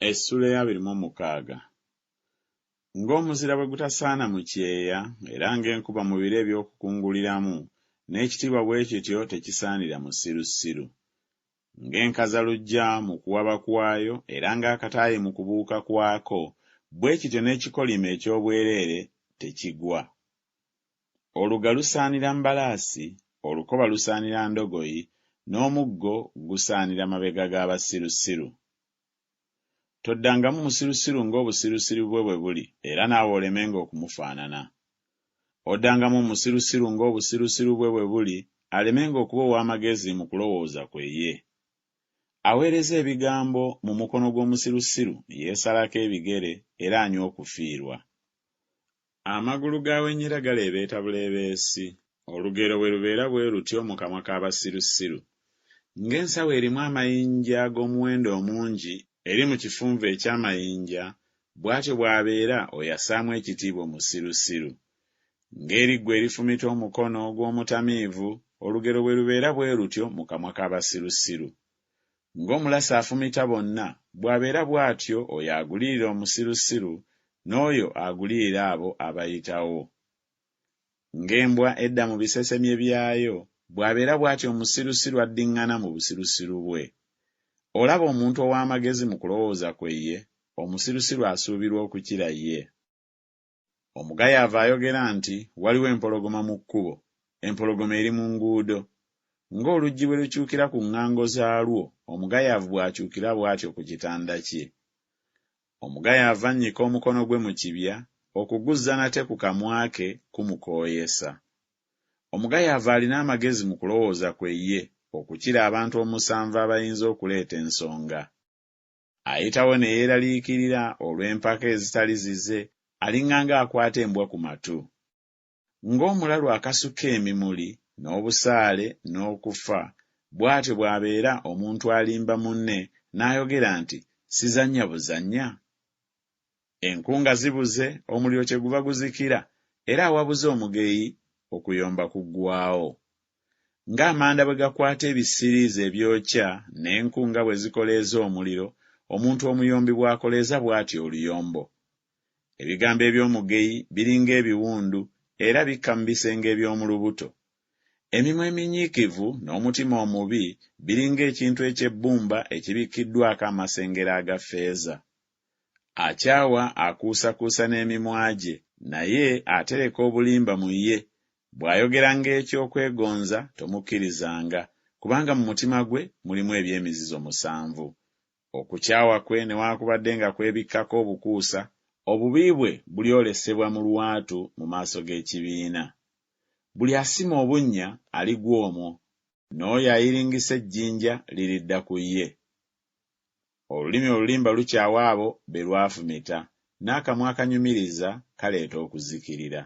Essula ya 26. Ng'omuzira bwe gutasaana mu kyeya era ng'enkuba mu biro eby'okukunguliramu, n'ekitiibwa bwe kityo tekisaanira musirusiru. Ng'enkazaluggya mu kuwaba kwayo era ng'akataayi mu kubuuka kwako, bwe kityo n'ekikolima eky'obwereere tekigwa. Oluga lusaanira mbalaasi, olukoba lusaanira ndogoyi, n'omuggo gusaanira mabega g'abasirusiru. Toddangamu musirusiru ng'obusirusiru bwe bwe buli, era naawe olemenga okumufaanana. Oddangamu musirusiru ng'obusirusiru bwe bwe buli, alemenga okuba ow'amagezi mu kulowooza kwe ye. Aweereza ebigambo mu mukono gw'omusirusiru yeesalako ebigere era anywa okufiirwa. Amagulu g'awenyera galeebeeta buleebeesi, olugero bwe lubeera bwe lutyo mu kamwa k'abasirusiru. Ng'ensawo erimu amayinja ag'omuwendo omungi eri mu kifunvu eky'amayinja, bw'atyo bw'abeera oyo assaamu ekitiibwa omusirusiru. Ng'eriggwa erifumita omukono gw'omutamiivu, olugero bwe lubeera bwe lutyo mu kamwa k'abasirusiru. Ng'omulasi afumita bonna, bw'abeera bw'atyo oyo agulirira omusirusiru, n'oyo agulirira abo abayitawo. Ng'embwa edda mu bisesemye byayo, bw'abeera bw'atyo omusirusiru addiŋŋana mu busirusiru bwe. Olaba omuntu ow'amagezi mu kulowooza kwe ye, omusirusiru asuubirwa okukira ye. Omugayaavu ayogera nti waliwo empologoma mu kkubo, empologoma eri mu nguudo. Ng'oluggi bwe lukyukira ku ŋŋango zaalwo, omugayaavu bw'akyukira bw'atyo ku kitanda kye. Omugayaavu annyika omukono gwe mu kibya, okuguzza nate ku kamwa ke kumukooyesa. Omugayaavu alina amagezi mu kulowooza kwe ye, okukira abantu omusanvu abayinza okuleeta ensonga. Ayitawo ne yeeraliikirira olw'empaka ezitali zize, aliŋŋanga akwata embwa ku matu. Ng'omulalu akasuka emimuli, n'obusaale, n'okufa, bw'atyo bw'abeera omuntu alimba munne n'ayogera nti sizannya buzannya. Enkunga zibuze, omuliro kyeguva guzikira, era awabuze omugeyi okuyomba kuggwaawo. Ng'amanda bwe gakwata ebisiriizi ebyokya n'enkunga bwe zikoleeza omuliro, omuntu omuyombi bw'akoleeza bw'atyo oluyombo. Ebigambo eby'omugeyi biringa ebiwundu era bikka mu bisenge eby'omu lubuto. Emimwa eminyiikivu n'omutima omubi biringa ekintu eky'ebbumba ekibikkiddwako amasengera aga ffeeza. Akyawa akuusakuusa n'emimwa gye, naye atereka obulimba mu ye. Bw'ayogera ng'eky'okwegonza tomukkirizanga, kubanga mu mutima gwe mulimu eby'emizizo 7. Okukyawa kwe newaakubadde nga kwebikkako obukuusa, obubi bwe bulyolesebwa mu lwatu mu maaso g'ekibiina. Buli asima obunnya aligwa omwo, n'oyo ayiringisa ejjinja liridda ku ye. Olulimi olulimba lukyawa abo be lwafumita, n'akamwa akanyumiriza kaleeta okuzikirira.